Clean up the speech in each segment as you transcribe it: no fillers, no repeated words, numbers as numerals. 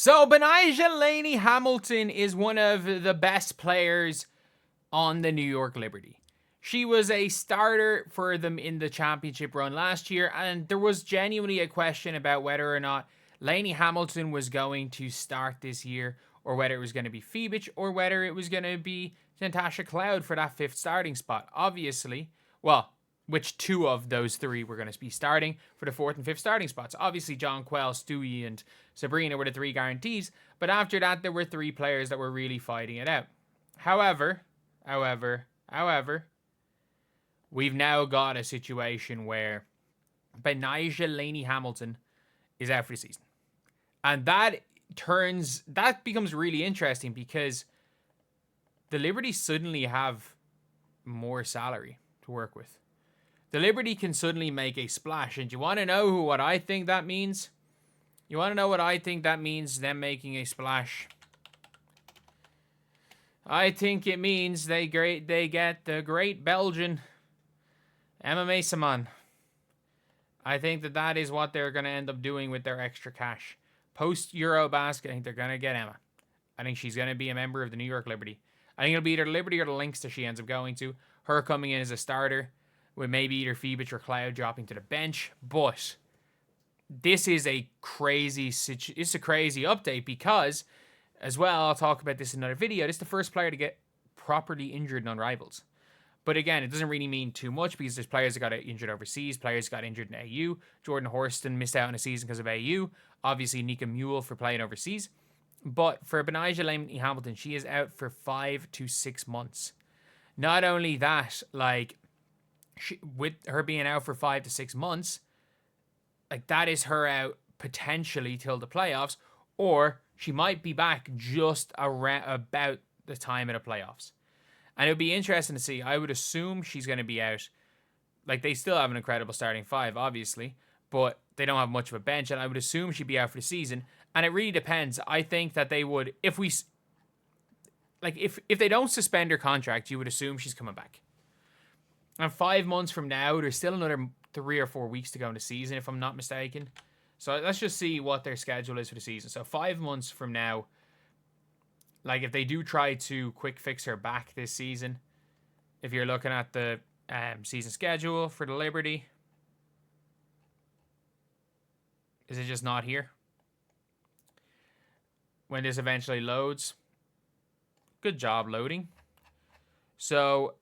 So, Benijah Laney-Hamilton is one of the best players on the New York Liberty. She was a starter for them in the championship run last year, and there was genuinely a question about whether or not Laney-Hamilton was going to start this year, or whether it was going to be Phoebich, or whether it was going to be Natasha Cloud for that fifth starting spot. Obviously, well, which two of those three were going to be starting for the fourth and fifth starting spots. Obviously, John Quell, Stewie, and Breanna were the three guarantees, but after that, there were three players that were really fighting it out. However, we've now got a situation where Benijah Laney-Hamilton is out for the season. And that becomes really interesting because the Liberty suddenly have more salary to work with. The Liberty can suddenly make a splash. And do you want to know what I think that means? You want to know what I think that means, them making a splash? I think it means they get the great Belgian MMA Saman. I think that is what they're going to end up doing with their extra cash. Post Eurobasket, I think they're going to get Emma. I think she's going to be a member of the New York Liberty. I think it'll be either Liberty or the Lynx that she ends up going to. Her coming in as a starter, with maybe either Phoebich or Cloud dropping to the bench. But this is a crazy update because, as well, I'll talk about this in another video, this is the first player to get properly injured on Rivals. But again, it doesn't really mean too much because there's players that got injured overseas, players got injured in AU. Jordan Horston missed out on a season because of AU. Obviously, Nika Mule for playing overseas. But for Benijah Laney-Hamilton, she is out for 5 to 6 months. Not only that, with her being out for 5 to 6 months, that is her out potentially till the playoffs, or she might be back just around about the time of the playoffs. And it would be interesting to see. I would assume she's going to be out. They still have an incredible starting five, obviously, but they don't have much of a bench, and I would assume she'd be out for the season. And it really depends. I think that they would, if they don't suspend her contract, you would assume she's coming back. And 5 months from now, there's still another 3 or 4 weeks to go in the season, if I'm not mistaken. So let's just see what their schedule is for the season. So 5 months from now, if they do try to quick fix her back this season, if you're looking at the season schedule for the Liberty, is it just not here? When this eventually loads. Good job loading. So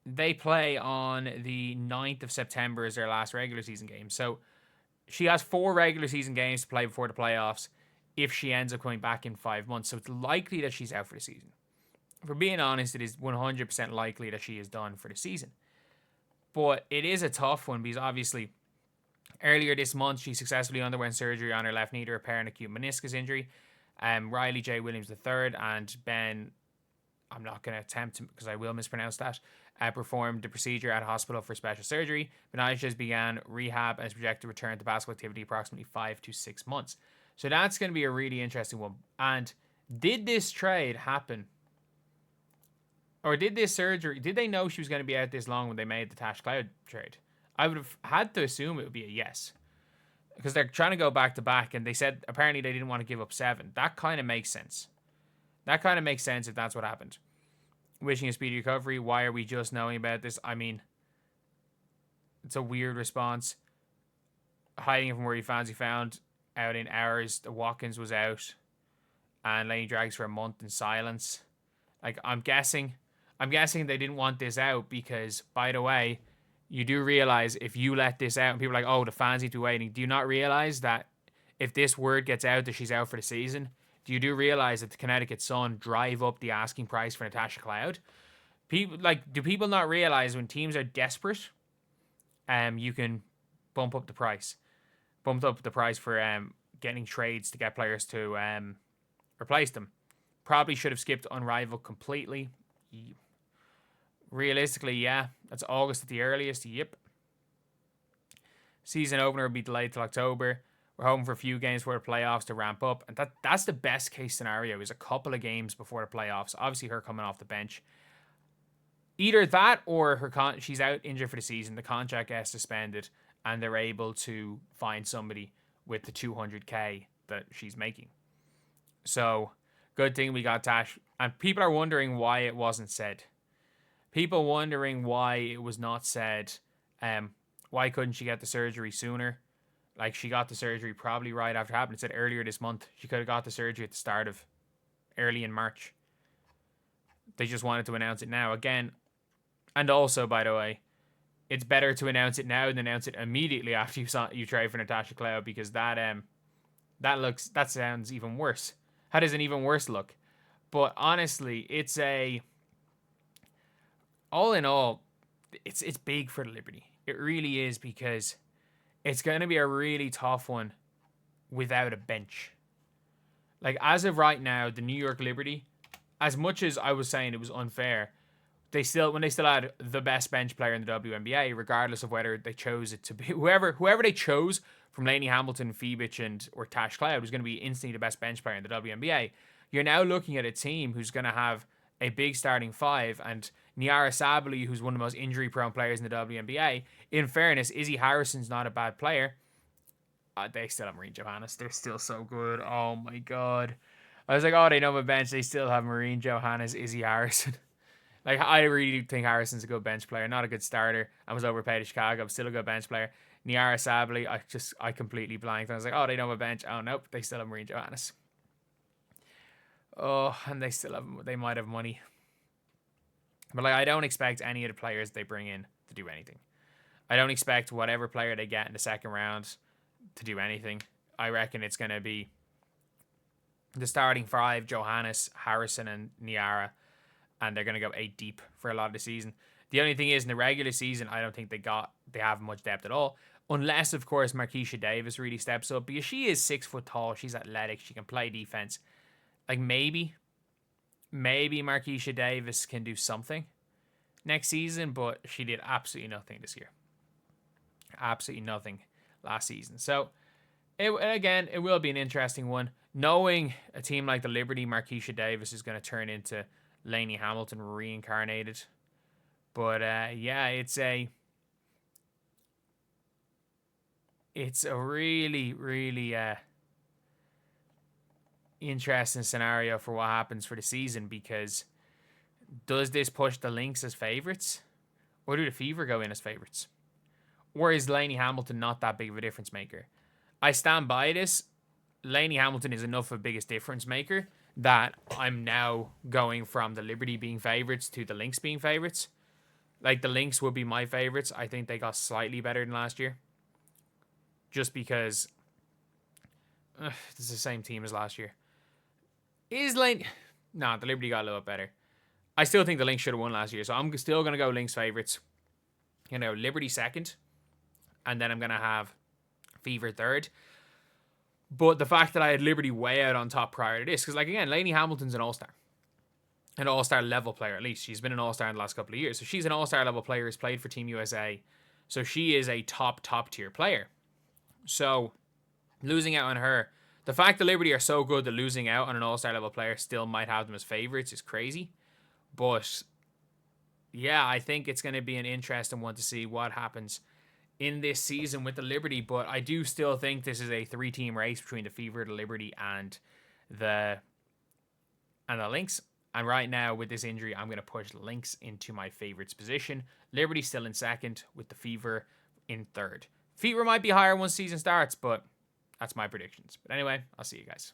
they play on the 9th of September as their last regular season game. So she has 4 regular season games to play before the playoffs if she ends up coming back in 5 months. So it's likely that she's out for the season. For being honest, it is 100% likely that she is done for the season. But it is a tough one because obviously earlier this month she successfully underwent surgery on her left knee to repair an acute meniscus injury. Riley J. Williams III and Ben, I'm not going to attempt to because I will mispronounce that, performed the procedure at a hospital for special surgery. Benijah has began rehab and is projected to return to basketball activity approximately 5 to 6 months. So that's going to be a really interesting one. And did this trade happen? Or did this surgery, did they know she was going to be out this long when they made the Tash Cloud trade? I would have had to assume it would be a yes. Because they're trying to go back to back, and they said apparently they didn't want to give up 7. That kind of makes sense. That kind of makes sense if that's what happened. Wishing a speedy recovery. Why are we just knowing about this? I mean, it's a weird response. Hiding it from where he found out in hours. The Watkins was out, and Laney drags for a month in silence. I'm guessing they didn't want this out because, by the way, you do realize if you let this out and people are like, oh, the fans need to be waiting. Do you not realize that if this word gets out that she's out for the season, do realize that the Connecticut Sun drive up the asking price for Natasha Cloud? Do people not realize when teams are desperate, you can bump up the price. Bumped up the price for getting trades to get players to replace them. Probably should have skipped Unrivaled completely. Realistically, yeah. That's August at the earliest. Yep. Season opener will be delayed till October. We're hoping for a few games before the playoffs to ramp up. And that's the best case scenario, is a couple of games before the playoffs. Obviously, her coming off the bench. Either that or she's out injured for the season. The contract gets suspended and they're able to find somebody with the $200K that she's making. So, good thing we got Tash. And people are wondering why it wasn't said. People wondering why it was not said. Why couldn't she get the surgery sooner? Like, she got the surgery probably right after it happened. It said earlier this month. She could have got the surgery at the start of early in March. They just wanted to announce it now. Again, and also, by the way, it's better to announce it now than announce it immediately after you trade for Natasha Cloud, because that sounds even worse. How does an even worse look? But honestly, it's all in all, it's big for the Liberty. It really is, because it's going to be a really tough one without a bench. Like, as of right now, the New York Liberty, as much as I was saying it was unfair, when they still had the best bench player in the WNBA, regardless of whether they chose it to be whoever they chose from Laney-Hamilton, Phoebich, or Tash Cloud was going to be instantly the best bench player in the WNBA. You're now looking at a team who's going to have a big starting five, and Niara Sabally, who's one of the most injury-prone players in the WNBA. In fairness, Izzy Harrison's not a bad player. They still have Maureen Johannes. They're still so good. Oh my god. I was like, oh, they know my bench. They still have Maureen Johannes, Izzy Harrison. Like, I really think Harrison's a good bench player, not a good starter. I was overpaid at Chicago, but still a good bench player. Niara Sabally, I completely blanked. I was like, oh, they know my bench. Oh, nope, they still have Maureen Johannes. Oh, and they might have money. But, like, I don't expect any of the players they bring in to do anything. I don't expect whatever player they get in the second round to do anything. I reckon it's going to be the starting five: Johannes, Harrison, and Niara. And they're going to go 8 deep for a lot of the season. The only thing is, in the regular season, I don't think they have much depth at all. Unless, of course, Markeisha Davis really steps up. Because she is 6 foot tall. She's athletic. She can play defense. Like, maybe Markeisha Davis can do something next season. But she did absolutely nothing this year. Absolutely nothing last season. So, it will be an interesting one. Knowing a team like the Liberty, Markeisha Davis is going to turn into Laney-Hamilton reincarnated. But yeah, it's a really, really interesting scenario for what happens for the season, because does this push the Lynx as favourites, or do the Fever go in as favourites? Or is Laney-Hamilton not that big of a difference maker? I stand by this. Laney-Hamilton is enough of a biggest difference maker that I'm now going from the Liberty being favourites to the Lynx being favourites. Like, the Lynx would be my favourites. I think they got slightly better than last year. Just because it's the same team as last year. No, the Liberty got a little bit better. I still think the Lynx should have won last year, so I'm still going to go Lynx favourites. Liberty second. And then I'm going to have Fever third. But the fact that I had Liberty way out on top prior to this, because, like, again, Laney-Hamilton's an all-star. An all-star level player, at least. She's been an all-star in the last couple of years. So she's an all-star level player, has played for Team USA. So she is a top tier player. So losing out on her, the fact that Liberty are so good that losing out on an all-star level player still might have them as favourites is crazy. But yeah, I think it's going to be an interesting one to see what happens in this season with the Liberty. But I do still think this is a 3-team race between the Fever, the Liberty, and the Lynx. And right now, with this injury, I'm going to push Lynx into my favourites position. Liberty still in second, with the Fever in third. Fever might be higher once season starts, but that's my predictions. But anyway, I'll see you guys.